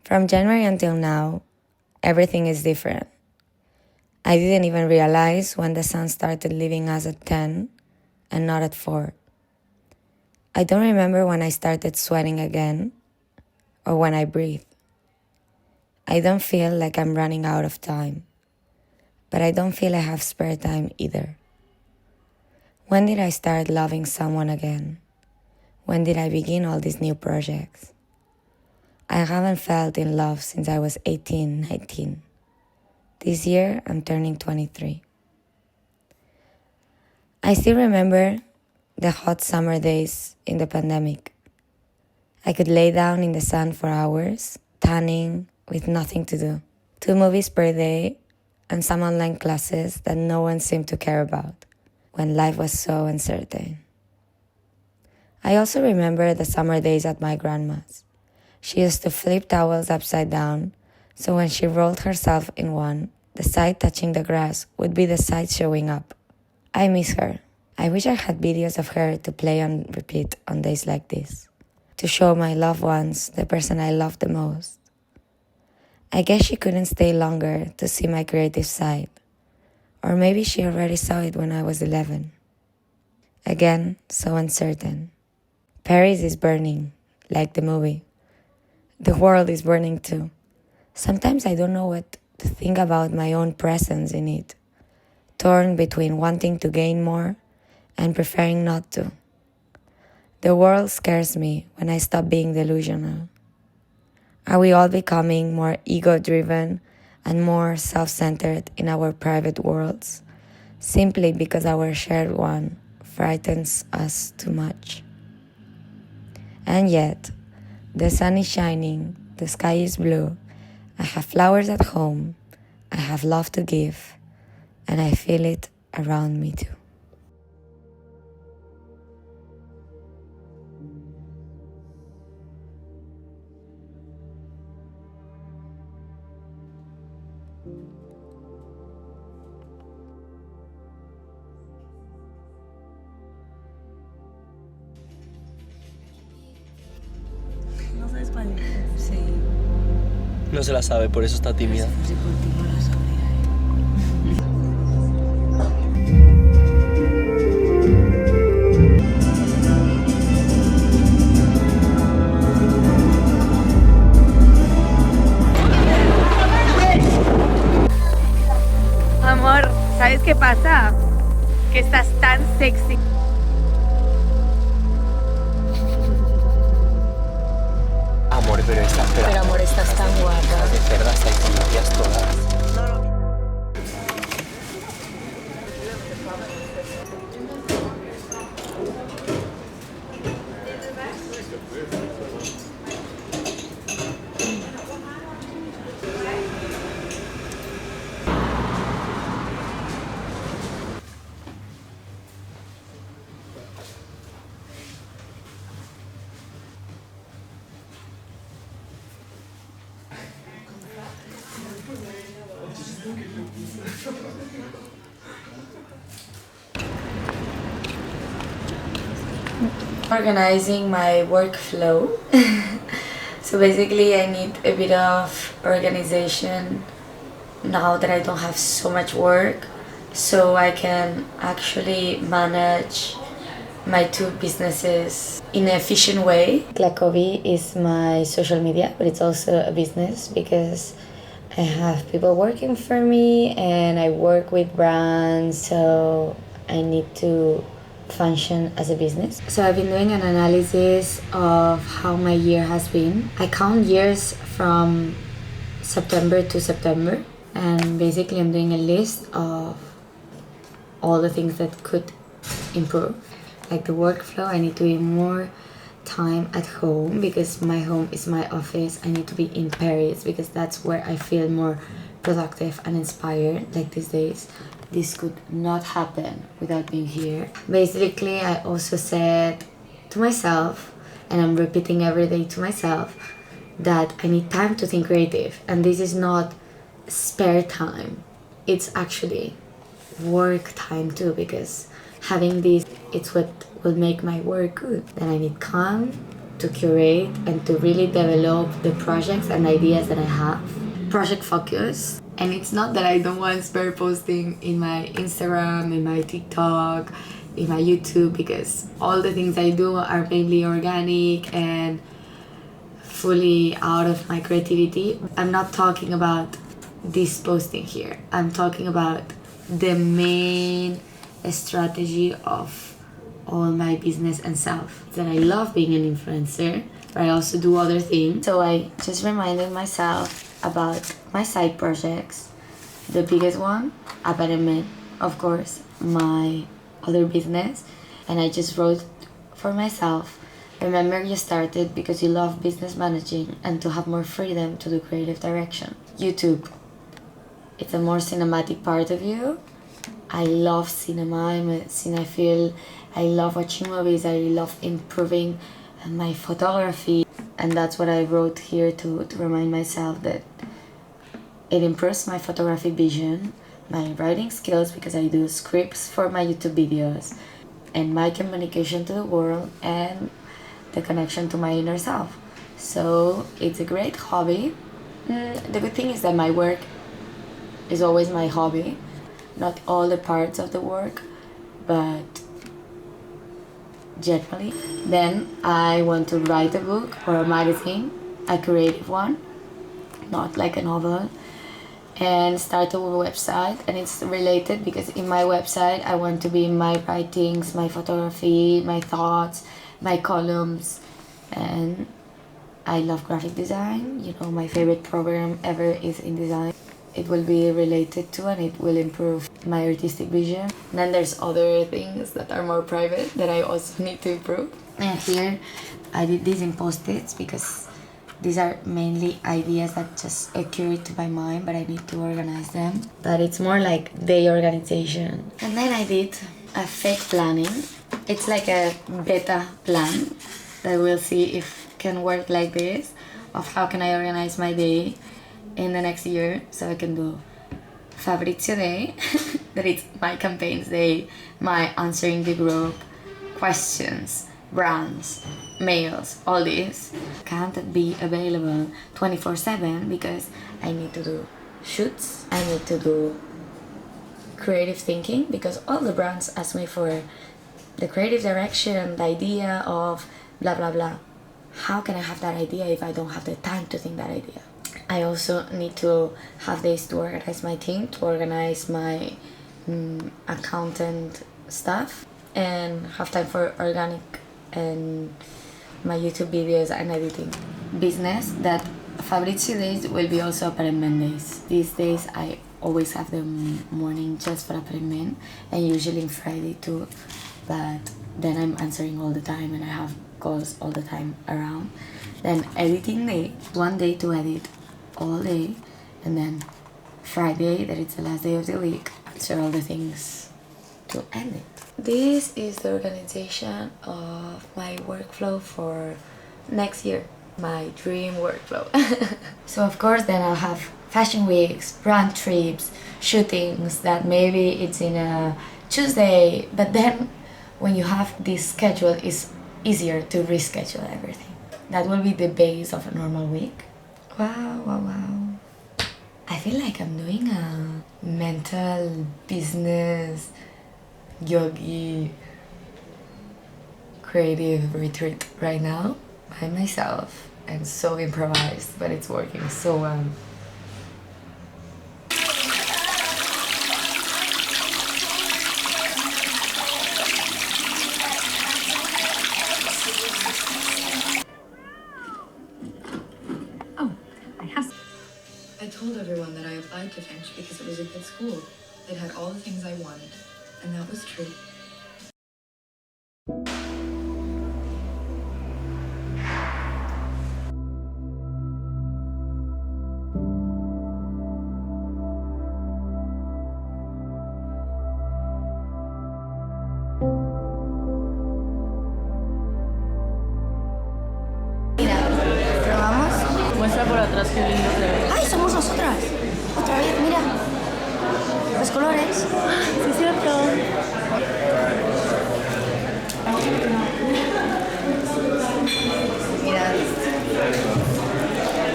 From January until now, everything is different. I didn't even realize when the sun started leaving us at 10 and not at 4. I don't remember when I started sweating again or when I breathe. I don't feel like I'm running out of time, but I don't feel I have spare time either. When did I start loving someone again? When did I begin all these new projects? I haven't felt in love since I was 18, 19. This year, I'm turning 23. I still remember the hot summer days in the pandemic. I could lay down in the sun for hours, tanning, with nothing to do. 2 movies per day, and some online classes that no one seemed to care about when life was so uncertain. I also remember the summer days at my grandma's. She used to flip towels upside down, so when she rolled herself in one, the side touching the grass would be the side showing up. I miss her. I wish I had videos of her to play on repeat on days like this, to show my loved ones the person I love the most. I guess she couldn't stay longer to see my creative side, or maybe she already saw it when I was 11. Again, so uncertain. Paris is burning, like the movie. The world is burning too. Sometimes I don't know what to think about my own presence in it, torn between wanting to gain more and preferring not to. The world scares me when I stop being delusional. Are we all becoming more ego-driven and more self-centered in our private worlds, simply because our shared one frightens us too much? And yet, the sun is shining, the sky is blue, I have flowers at home, I have love to give, and I feel it around me too. No sé español. Sí. No se la sabe, por eso está tímida. Sí, por ti no la sabía. Amor, ¿sabes qué pasa? Que estás tan sexy. Amor, pero estás... Pero amor, estás tan guapa. De cerdas, estas todas. Organizing my workflow. So basically I need a bit of organization now that I don't have so much work, so I can actually manage my 2 businesses in an efficient way. Clakovi is my social media, but it's also a business because I have people working for me and I work with brands, so I need to function as a business. So I've been doing an analysis of how my year has been. I count years from September to September, and basically I'm doing a list of all the things that could improve. Like the workflow, I need to be more time at home because my home is my office. I need to be in Paris because that's where I feel more productive and inspired, like these days. This could not happen without being here. Basically, I also said to myself, and I'm repeating every day to myself, that I need time to think creative. And this is not spare time. It's actually work time too, because having this, it's what will make my work good. Then I need calm, to curate and to really develop the projects and ideas that I have. Project focus. And it's not that I don't want spare posting in my Instagram, in my TikTok, in my YouTube, because all the things I do are mainly organic and fully out of my creativity. I'm not talking about this posting here. I'm talking about the main strategy of all my business and self. That I love being an influencer, but I also do other things. So I just reminded myself about my side projects. The biggest one, apartment, of course, my other business, and I just wrote for myself, remember you started because you love business managing and to have more freedom to do creative direction. YouTube, it's a more cinematic part of you. I love cinema, I'm a cinephile, I love watching movies, I love improving my photography, and that's what I wrote here to remind myself that it improves my photography vision, my writing skills because I do scripts for my YouTube videos, and my communication to the world and the connection to my inner self. So it's a great hobby. The good thing is that my work is always my hobby, not all the parts of the work, but generally. Then I want to write a book or a magazine, a creative one, not like a novel, and start a website. And it's related because in my website I want to be my writings, my photography, my thoughts, my columns, and I love graphic design. You know, my favorite program ever is InDesign. It will be related to and it will improve my artistic vision. And then there's other things that are more private that I also need to improve. And here I did these in post-its because these are mainly ideas that just occur to my mind, but I need to organize them. But it's more like day organization. And then I did a fake planning. It's like a beta plan that we'll see if can work like this, of how can I organize my day in the next year. So I can do Fabrizio Day, that it's my campaigns day, my answering the group, questions, brands, mails, all this. Can't be available 24/7 because I need to do shoots, I need to do creative thinking because all the brands ask me for the creative direction, the idea of blah blah blah. How can I have that idea if I don't have the time to think that idea? I also need to have days to organize my team, to organize my accountant stuff, and have time for organic and my YouTube videos and editing. Business, that Fabrizio days will be also appointment days. These days I always have the morning just for appointment, and usually Friday too, but then I'm answering all the time and I have calls all the time around. Then editing day, one day to edit all day, and then Friday, that it's the last day of the week, answer all the things to end it. This is the organization of my workflow for next year, my dream workflow. So of course then I'll have fashion weeks, brand trips, shootings that maybe it's in a Tuesday, but then when you have this schedule it's easier to reschedule everything. That will be the base of a normal week. Wow, wow, wow. I feel like I'm doing a mental business yogi creative retreat right now by myself, and so improvised, but it's working so well. I told everyone that I applied to Finch because it was a good school. It had all the things I wanted, and that was true. Muestra por atrás qué lindo se ve. ¡Ay, somos nosotras! Otra vez, mira. Los colores. Sí, es cierto. Mirad.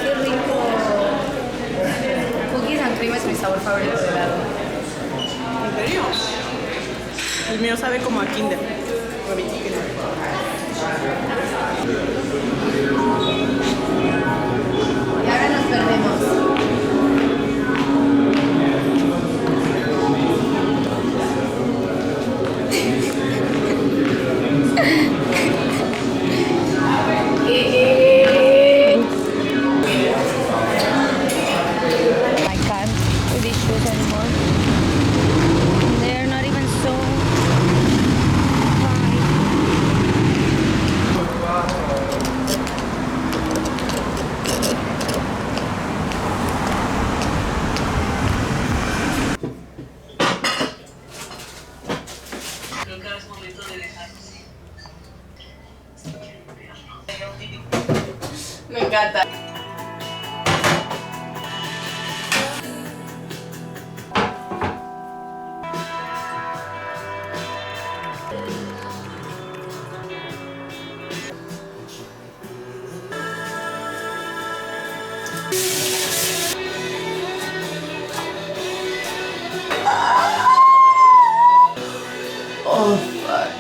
Qué rico. Cookies and cream es mi sabor favorito de helado. ¿En serio? El mío sabe como a Kinder. Y ahora nos perdemos. I can't with these shoes anymore. They're not even so wide. Me encanta. Oh, fuck.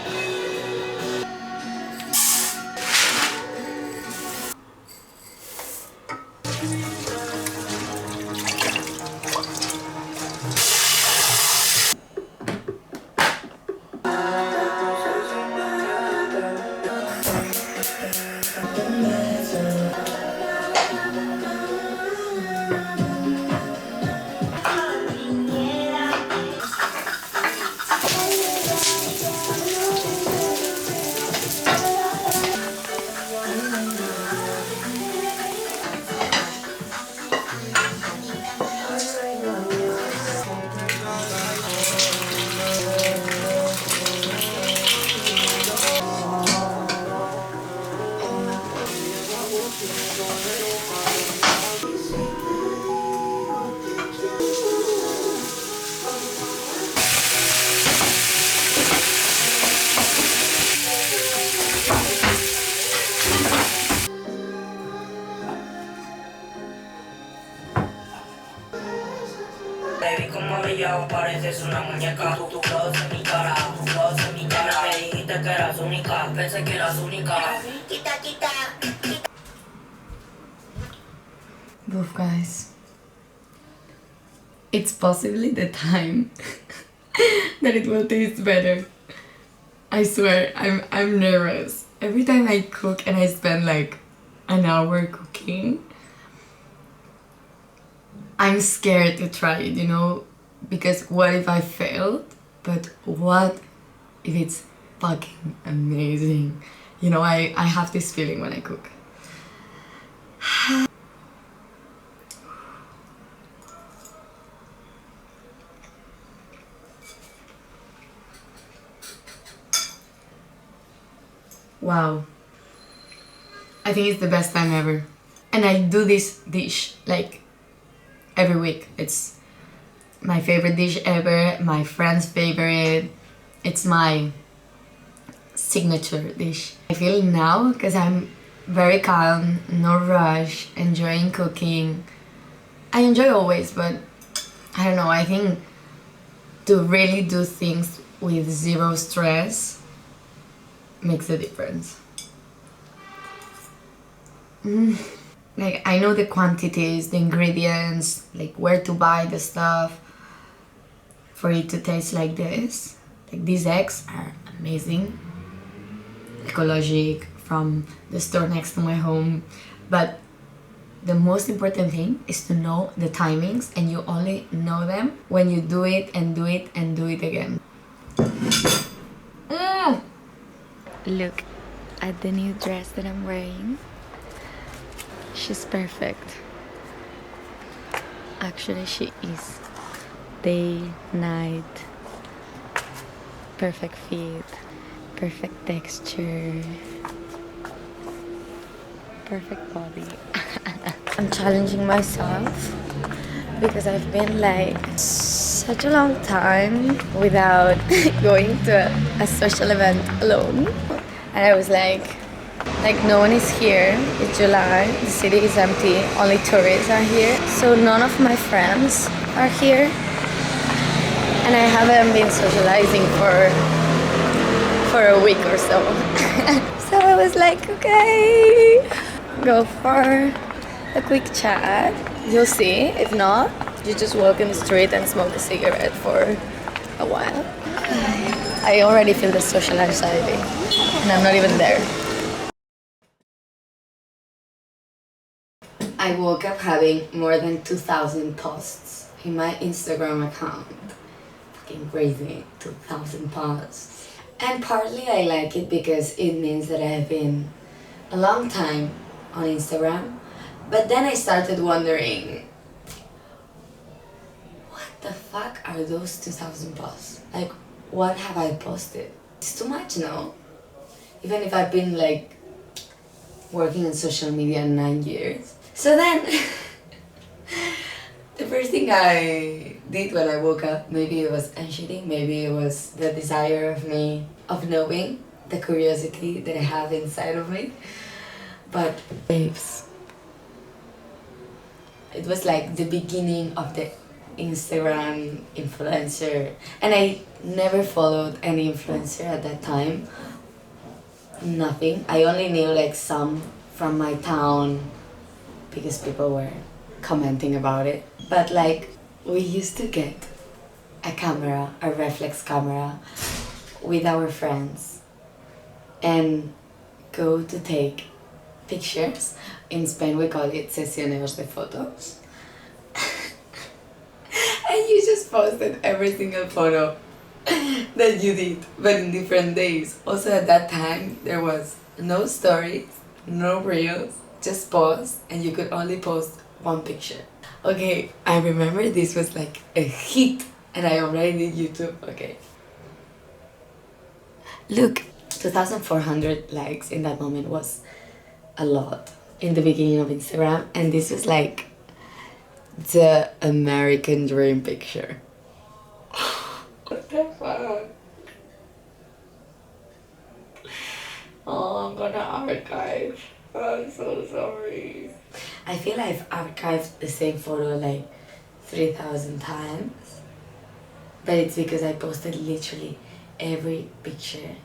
Baby, como brillado, pareces una muñeca. Tu flow en mi cara, tu flow en mi cara. Me dijiste que eras única, pensé que eras única. Quita, quita. Oof, guys. It's possibly the time that it will taste better. I swear, I'm nervous. Every time I cook and I spend like an hour cooking, I'm scared to try it, you know, because what if I failed? But what if it's fucking amazing? You know, I have this feeling when I cook. Wow. I think it's the best time ever. And I do this dish like every week. It's my favorite dish ever, my friend's favorite. It's my signature dish. I feel now because I'm very calm, no rush, enjoying cooking. I enjoy always, but I don't know, I think to really do things with zero stress makes a difference. Like, I know the quantities, the ingredients, like where to buy the stuff for it to taste like this. Like, these eggs are amazing, ecologic, from the store next to my home. But the most important thing is to know the timings, and you only know them when you do it and do it and do it again. Look at the new dress that I'm wearing. She's perfect. Actually, she is. Day, night, perfect fit, perfect texture, perfect body. I'm challenging myself because I've been like such a long time without going to a social event alone. And I was like, Like no one is here. It's July. The city is empty. Only tourists are here. So none of my friends are here. And I haven't been socializing for a week or so. So I was like, okay, go for a quick chat. You'll see. If not, you just walk in the street and smoke a cigarette for a while. I already feel the social anxiety, and I'm not even there. I woke up having more than 2,000 posts in my Instagram account. Fucking crazy, 2,000 posts. And partly I like it because it means that I have been a long time on Instagram. But then I started wondering, what the fuck are those 2,000 posts? Like, what have I posted? It's too much, no? Even if I've been like working on social media 9 years. So then, the first thing I did when I woke up, maybe it was anxiety, maybe it was the desire of me, of knowing, the curiosity that I have inside of me. But babes, it was like the beginning of the Instagram influencer, and I never followed any influencer at that time. Nothing. I only knew like some from my town because people were commenting about it. But like, we used to get a camera, a reflex camera, with our friends and go to take pictures. In Spain we call it sesioneos de fotos. And you just posted every single photo that you did, but in different days. Also at that time there was no stories, no reels, just post, and you could only post one picture. Okay, I remember this was like a hit, and I already did YouTube. Okay, look, 2,400 likes in that moment was a lot in the beginning of Instagram, and this was like the American dream picture. What the fuck? Oh, I'm gonna archive. I'm so sorry. I feel I've archived the same photo like 3,000 times, but it's because I posted literally every picture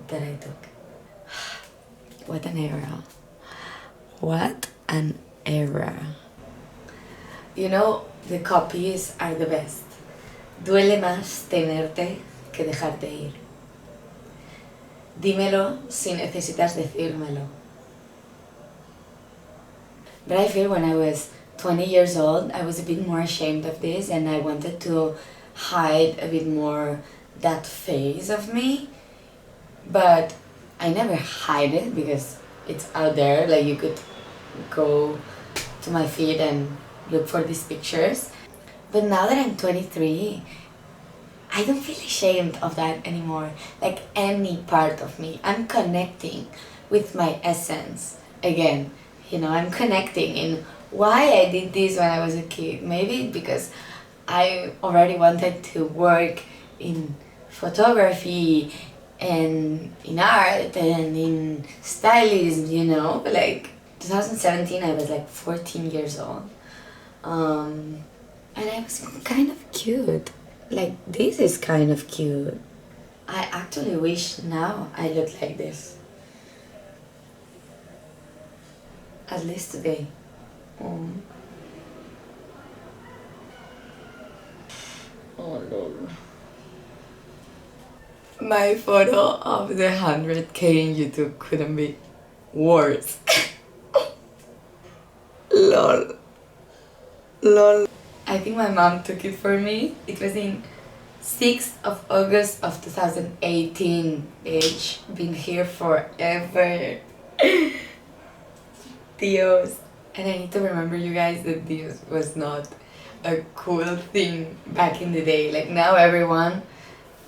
that I took. What an era. What an era. You know, the copies are the best. Duele más tenerte que dejarte ir. Dímelo si necesitas decírmelo. But I feel when I was 20 years old, I was a bit more ashamed of this, and I wanted to hide a bit more that phase of me. But I never hide it because it's out there. Like, you could go to my feed and look for these pictures. But now that I'm 23, I don't feel ashamed of that anymore. Like, any part of me. I'm connecting with my essence again. You know, I'm connecting in why I did this when I was a kid. Maybe because I already wanted to work in photography and in art and in stylism, you know. Like, 2017 I was like 14 years old. And I was kind of cute. Like, this is kind of cute. I actually wish now I looked like this. At least today. Oh Lord. My photo of the 100K in YouTube couldn't be worse. Lol. Lol. I think my mom took it for me. It was in 6th of August of 2018. Bitch, been here forever. Dios. And I need to remember you guys that Dios was not a cool thing back in the day. Like, now everyone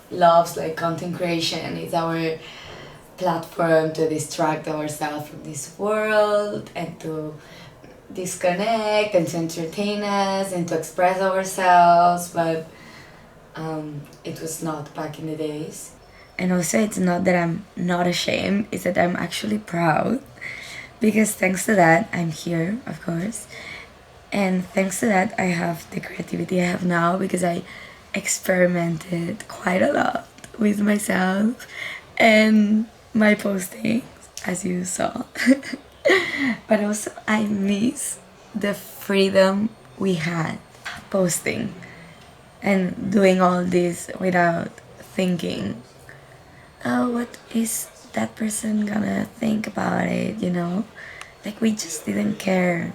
loves like content creation. It's our platform to distract ourselves from this world and to disconnect and to entertain us and to express ourselves, but it was not back in the days. And also, it's not that I'm not ashamed, it's that I'm actually proud. Because thanks to that, I'm here, of course. And thanks to that, I have the creativity I have now because I experimented quite a lot with myself and my postings, as you saw. But also, I miss the freedom we had posting and doing all this without thinking, oh, what is that person gonna think about it, you know? Like, we just didn't care.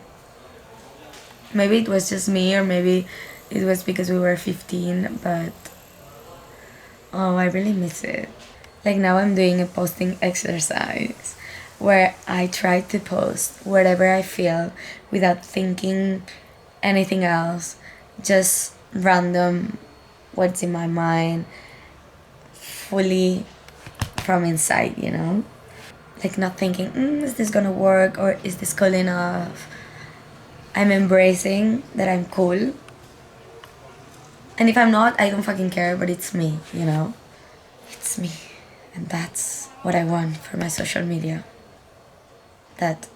Maybe it was just me, or maybe it was because we were 15, but oh, I really miss it. Like, now I'm doing a posting exercise where I try to post whatever I feel without thinking anything else, just random what's in my mind, fully from inside, you know? Like, not thinking, is this gonna work, or is this cool enough? I'm embracing that I'm cool. And if I'm not, I don't fucking care, but it's me, you know? It's me. And that's what I want for my social media. That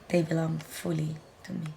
they belong fully to me.